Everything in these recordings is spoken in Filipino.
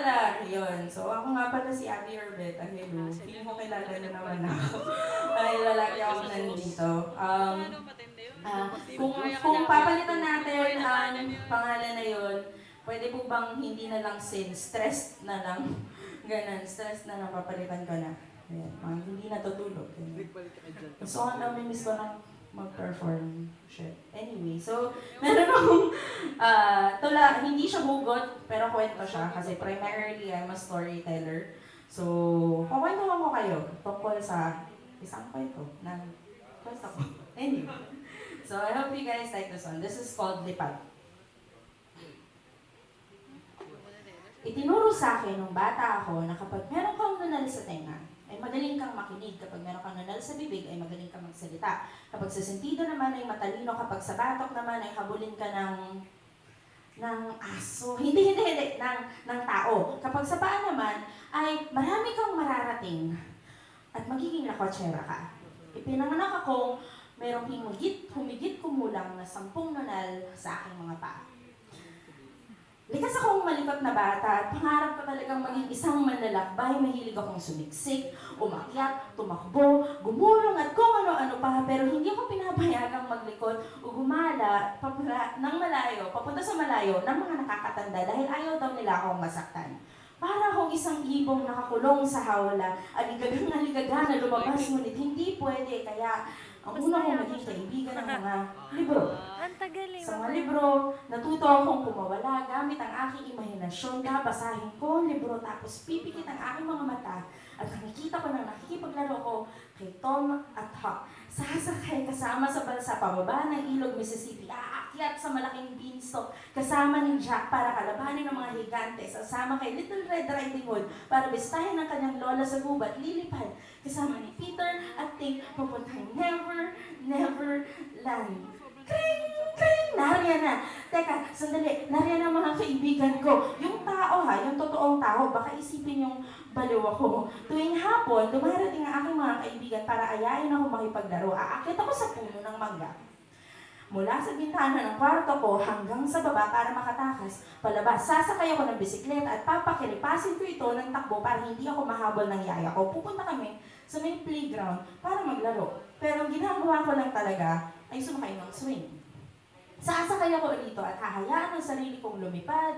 pala, yun. So, ako nga pala si Abby Orbeta. Hello. Feeling ko kilala niyo naman ako. Ay, lalaki ako nandito. Kung papalitan natin ang pangalan na yun, pwede po bang hindi na lang sin, stress na lang. Ganun, stress na lang, papalitan ko na. Ayan, hindi natutulog. So, ang namimiss ko ng mag-perform. Shit. Anyway, so, meron akong, hindi siya hugot, pero kwento siya. Kasi primarily, I'm a storyteller. So, kukwentuhan ko kayo tungkol sa isang kwento ng kwento ko. Anyway. So, I hope you guys like this one. This is called Lipad. Itinuro sa akin nung bata ako na kapag meron kang nunal sa tenga, ay magaling kang makinig. Kapag meron kang nunal sa bibig, ay magaling kang magsalita. Kapag sa sentido naman ay matalino, kapag sa batok naman ay habulin ka ng aso. Hindi, ng tao. Kapag sa paa naman, ay marami kang mararating at magiging lakotsera ka. Ipinanganak akong merong humigit kumulang na 10 nunal sa aking mga paa. Likas akong malikot na bata at pangarap ko talagang maging isang manlalakbay. Mahilig akong sumiksik, umakyat, tumakbo, gumulong at kung ano-ano pa. Pero hindi ako pinapayagang maglikot o gumala ng malayo, papunta sa malayo ng mga nakakatanda dahil ayaw daw nila akong masaktan. Para akong isang ibong nakakulong sa hawla, aligagang na lumabas, ngunit hindi pwede. Kaya ang una kong naging kaibigan ng mga libro. Sa mga libro, natuto akong kumawala gamit ang aking imahinasyon. Babasahin ko ang libro tapos pipikit ang aking mga mata at nakikita ko nang nakikipaglaro ko kay Tom at Huck. Sasakay kasama sa balsa pababa ng ilog Mississippi, aakyat sa malaking beanstalk kasama ni Jack para kalabanin ng mga higante, sasama kay Little Red Riding Hood para bistahin ang kanyang lola sa gubat, lilipad kasama ni Peter at Ting papuntang Never Land. Kring! Nariyan na. Teka, sandali. Nariyan ang mga kaibigan ko. Yung tao yung totoong tao, baka isipin yung baliw ako. Tuwing hapon, dumarating ang aking mga kaibigan para ayain ako makipaglaro. Aakit ako sa puno ng mangga. Mula sa bintana ng kwarto ko hanggang sa baba para makatakas, palabas, sasakay ako ng bisikleta at papakilipasin ko ito ng takbo para hindi ako mahabol ng yaya ko. Pupunta kami sa may playground para maglaro. Pero ang ginagawa ko lang talaga ay sumakay ng swing. Sasakay ako dito at hahayaan ang sarili kong lumipad,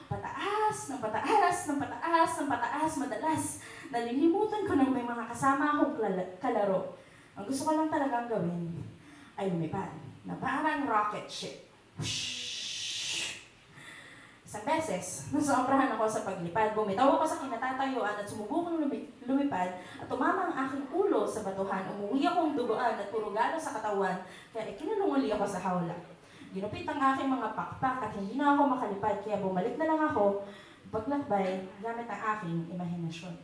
pataas, ng pataas, madalas. Nalilimutan ko ng may mga kasama akong kalaro. Ang gusto ko lang talagang gawin ay lumipad, na parang rocket ship. Isang beses, nasobrahan ako sa paglipad. Bumitaw ako sa kinatatayuan at sumubukang lumipad at tumama ang aking ulo sa batuhan. Umuwi akong duguan at puro galo sa katawan, kaya ikinulunguli ako sa hawla. Ginupit ang aking mga pakpak at hindi na ako makalipad, kaya bumalik na lang ako paglakbay gamit ang aking imahinasyon.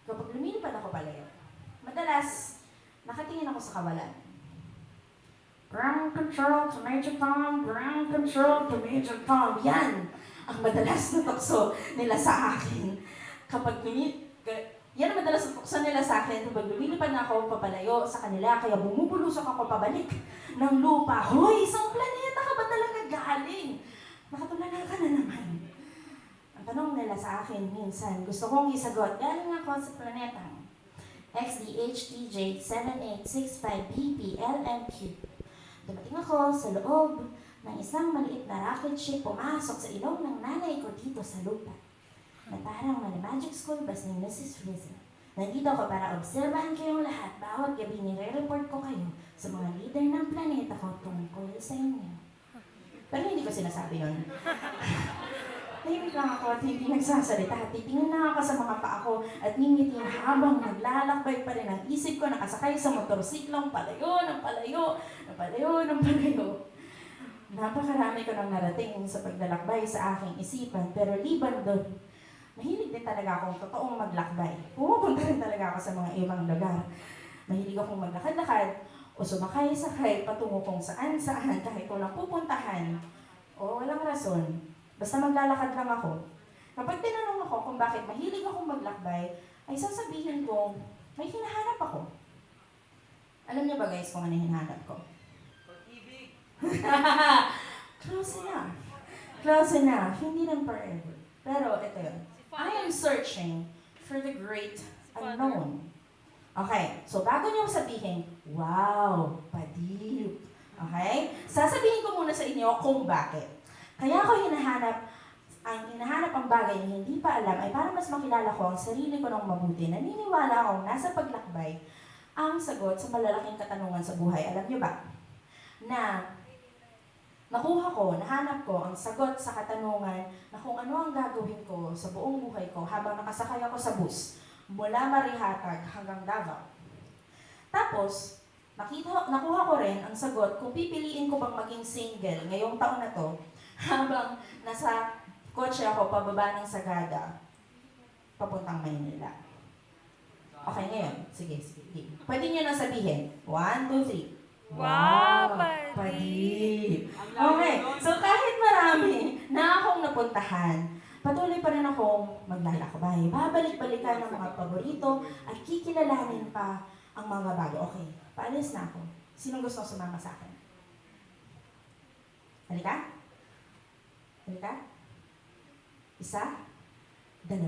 Kapag lumilipad ako palayo, madalas nakatingin ako sa kawalan. Ground control to Major Tom, ground control to Major Tom. Yan ang madalas na tukso nila sa akin. Yan ang madalas na tukso nila sa akin kapag lumilipad na ako papalayo sa kanila, kaya bumubulusok ako pabalik ng lupa. Hoy, isang planeta ka ba talaga galing? Nakatulanan ka na naman. Ang tanong nila sa akin minsan, gusto kong isagot, galing ako sa planetang XDHTJ 7865BP LMQ. Dumating ako sa loob ng isang maliit na rocket ship, pumasok sa ilong ng nanay ko dito sa lupa. Na parang Magic School Bus ni Mrs. Frizzle. Nandito ako para obserbahan kayong lahat. Bawat gabi nire-report ko kayo sa mga leader ng planeta ko tungkol sa inyo. Pero hindi ko sinasabi yun. Tahimik lang ako at hindi nagsasalita. Titingin na ako sa mga paa ko at ngingiting habang naglalakbay pa rin ang isip ko nakasakay sa motorsiklong palayo. Napakarami ko nang narating sa paglalakbay sa aking isipan, pero liban doon, mahilig din talaga akong totoong maglakbay. Pumupunta rin talaga ako sa mga ibang lugar. Mahilig akong maglakad-lakad o sumakay-sakay patungo kung saan-saan kahit walang pupuntahan o walang rason. Basta maglalakad lang ako. Kapag tinanong ako kung bakit mahilig akong maglakbay, ay sasabihin ko, may hinahanap ako. Alam niyo ba guys kung ano hinahanap ko? Pag-ibig! Close enough. Close enough. Hindi lang forever. Pero ito yun. I am searching for the great unknown. Okay, so bago niyo sabihin, wow, padip. Okay? Sasabihin ko muna sa inyo kung bakit. Kaya ako hinahanap ang bagay na hindi pa alam ay para mas makilala ko ang sarili ko ng mabuti. Naniniwala akong nasa paglakbay ang sagot sa malalaking katanungan sa buhay. Alam niyo ba? Na nahanap ko ang sagot sa katanungan na kung ano ang gagawin ko sa buong buhay ko habang nakasakay ako sa bus mula Marihatag hanggang Davao. Tapos, nakuha ko rin ang sagot kung pipiliin ko bang maging single ngayong taon na to habang nasa kotse ako pababa ng Sagada papuntang Maynila. Okay, ngayon. Sige. Pwede nyo na sabihin. 1, 2, 3. Wow, Padip! Okay, so kahit marami na akong napuntahan, patuloy pa rin akong maglalakbay. Babalik-balikan ng mga paborito at kikilalanin pa ang mga bago. Okay, paalis na ako. Sinong gusto sumama sa akin? Halika? Isa? 2?